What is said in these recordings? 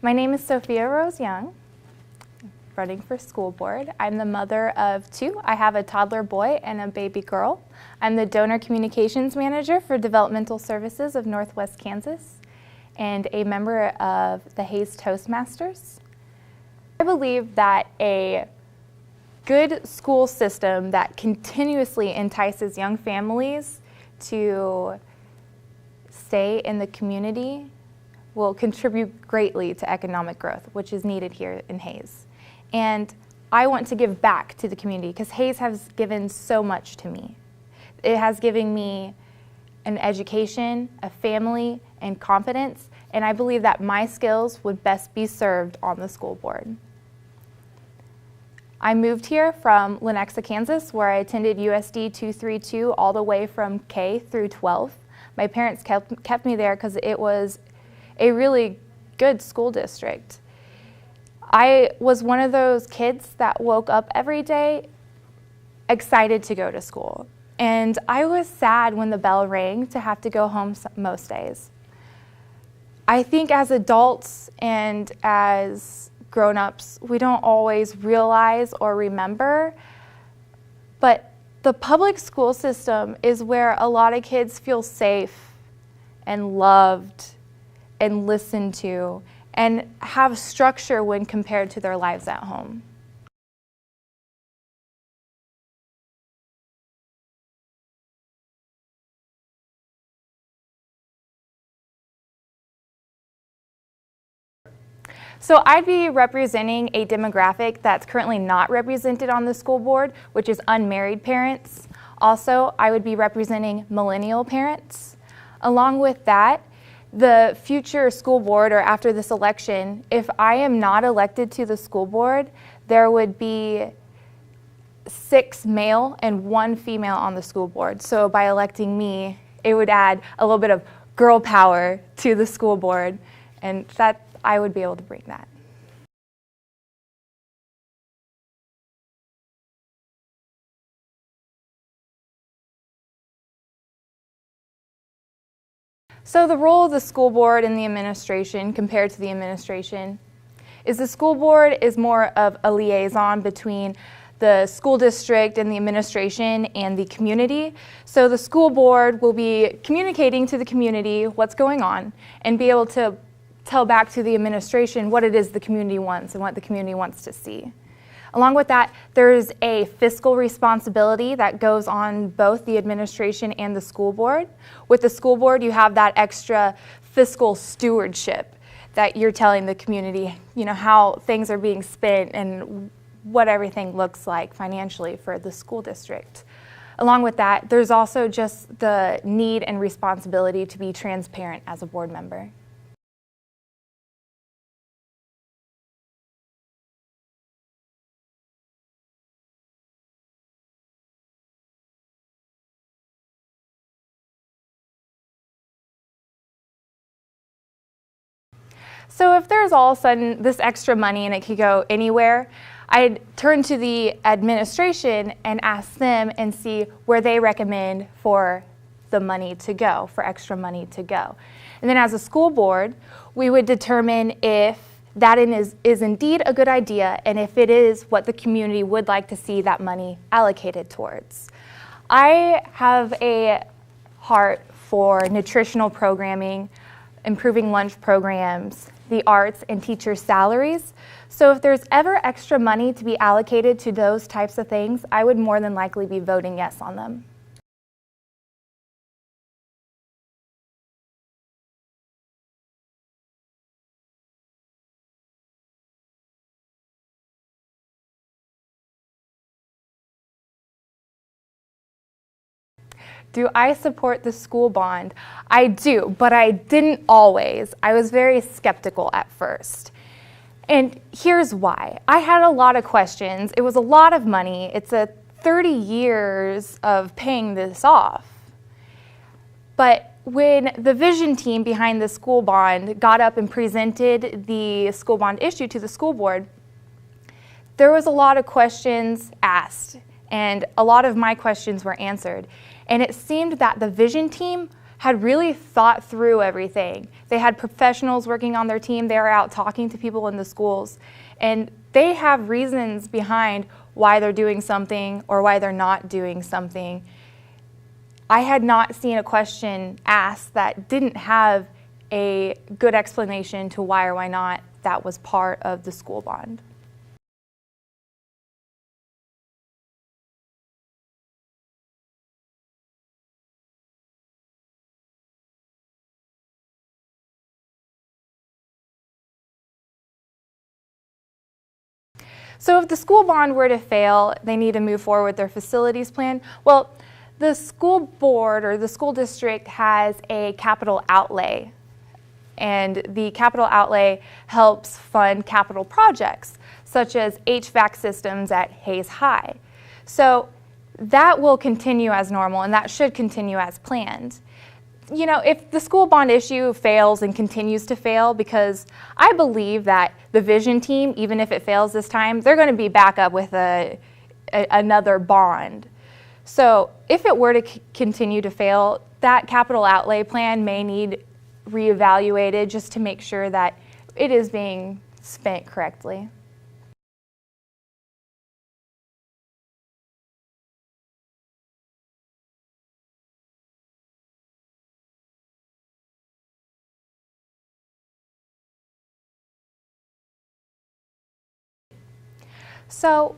My name is Sophia Young, running for school board. I'm the mother of two. I have a toddler boy and a baby girl. I'm the donor communications manager for developmental services of Northwest Kansas and a member of the Hayes Toastmasters. I believe that a good school system that continuously entices young families to stay in the community will contribute greatly to economic growth, which is needed here in Hayes. And I want to give back to the community because Hayes has given so much to me. It has given me an education, a family, and confidence, and I believe that my skills would best be served on the school board. I moved here from Lenexa, Kansas, where I attended USD 232 all the way from K through 12. My parents kept me there because it was a really good school district. I was one of those kids that woke up every day excited to go to school. And I was sad when the bell rang to have to go home most days. I think as adults and as grown-ups, we don't always realize or remember, but the public school system is where a lot of kids feel safe and loved and listened to and have structure when compared to their lives at home. So I'd be representing a demographic that's currently not represented on the school board, which is unmarried parents. Also, I would be representing millennial parents. Along with that, the future school board, or after this election, if I am not elected to the school board, there would be 6 male and 1 female on the school board. So by electing me, it would add a little bit of girl power to the school board, and that I would be able to bring that. So the role of the school board and the administration compared to the administration is the school board is more of a liaison between the school district and the administration and the community. So the school board will be communicating to the community what's going on and be able to tell back to the administration what it is the community wants and what the community wants to see. Along with that, there's a fiscal responsibility that goes on both the administration and the school board. With the school board, you have that extra fiscal stewardship that you're telling the community, how things are being spent and what everything looks like financially for the school district. Along with that, there's also just the need and responsibility to be transparent as a board member. So if there's all of a sudden this extra money and it could go anywhere, I'd turn to the administration and ask them and see where they recommend for the money to go, for extra money to go. And then as a school board, we would determine if that is indeed a good idea and if it is what the community would like to see that money allocated towards. I have a heart for nutritional programming, improving lunch programs, the arts, and teachers' salaries. So if there's ever extra money to be allocated to those types of things, I would more than likely be voting yes on them. Do I support the school bond? I do, but I didn't always. I was very skeptical at first. And here's why. I had a lot of questions. It was a lot of money. It's 30 years of paying this off. But when the vision team behind the school bond got up and presented the school bond issue to the school board, there was a lot of questions asked, and a lot of my questions were answered. And it seemed that the vision team had really thought through everything. They had professionals working on their team. They were out talking to people in the schools, and they have reasons behind why they're doing something or why they're not doing something. I had not seen a question asked that didn't have a good explanation to why or why not that was part of the school bond. So if the school bond were to fail, they need to move forward with their facilities plan. Well, the school board or the school district has a capital outlay, and the capital outlay helps fund capital projects such as HVAC systems at Hayes High. So that will continue as normal, and that should continue as planned. You know, if the school bond issue fails and continues to fail, because I believe that the vision team, even if it fails this time, they're going to be back up with another bond. So if it were to continue to fail, that capital outlay plan may need reevaluated just to make sure that it is being spent correctly. So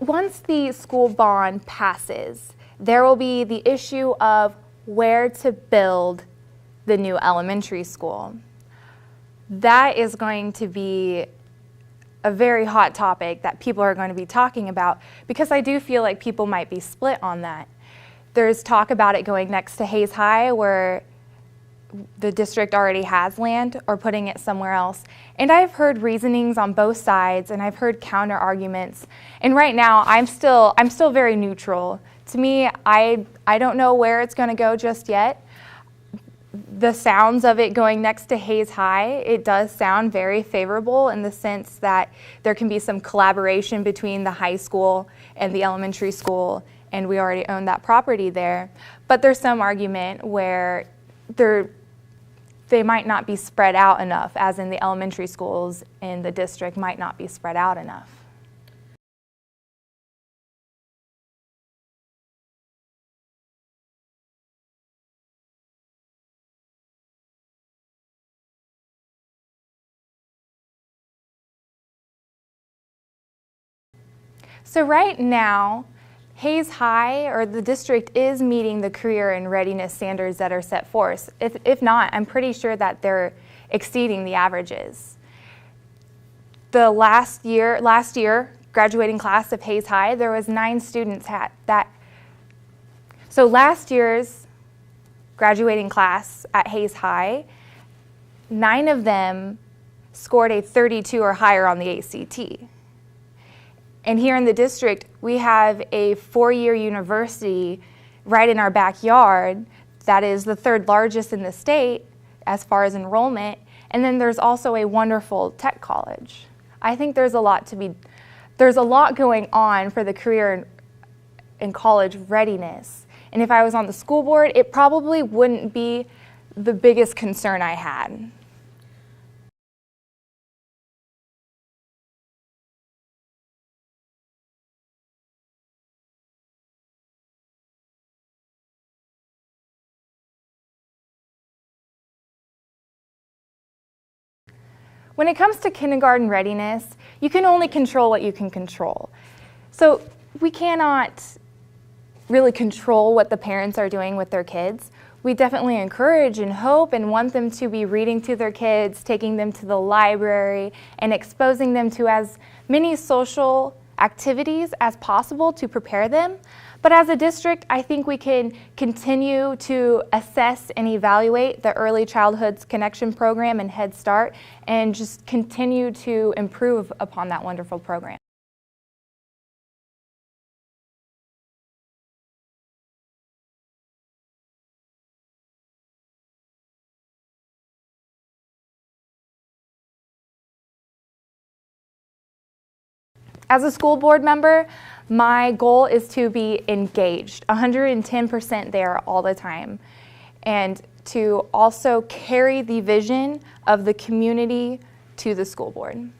once the school bond passes, there will be the issue of where to build the new elementary school. That is going to be a very hot topic that people are going to be talking about, because I do feel like people might be split on that. There's talk about it going next to Hayes High, where the district already has land, or putting it somewhere else. And I've heard reasonings on both sides, and I've heard counter arguments. And right now, I'm still very neutral. To me, I don't know where it's going to go just yet. The sounds of it going next to Hayes High, it does sound very favorable in the sense that there can be some collaboration between the high school and the elementary school, and we already own that property there. But there's some argument where they might not be spread out enough, as in the elementary schools in the district might not be spread out enough. So right now, Hayes High, or the district, is meeting the career and readiness standards that are set forth. If not, I'm pretty sure that they're exceeding the averages. The last year graduating class of Hayes High, there was 9 students so last year's graduating class at Hayes High, 9 of them scored a 32 or higher on the ACT. And here in the district, we have a 4-year university right in our backyard that is the 3rd largest in the state as far as enrollment. And then there's also a wonderful tech college. I think there's a lot going on for the career and college readiness. And if I was on the school board, it probably wouldn't be the biggest concern I had. When it comes to kindergarten readiness, you can only control what you can control. So we cannot really control what the parents are doing with their kids. We definitely encourage and hope and want them to be reading to their kids, taking them to the library, and exposing them to as many social activities as possible to prepare them. But as a district, I think we can continue to assess and evaluate the Early Childhood Connection Program and Head Start, and just continue to improve upon that wonderful program. As a school board member, my goal is to be engaged, 110% there all the time. and to also carry the vision of the community to the school board.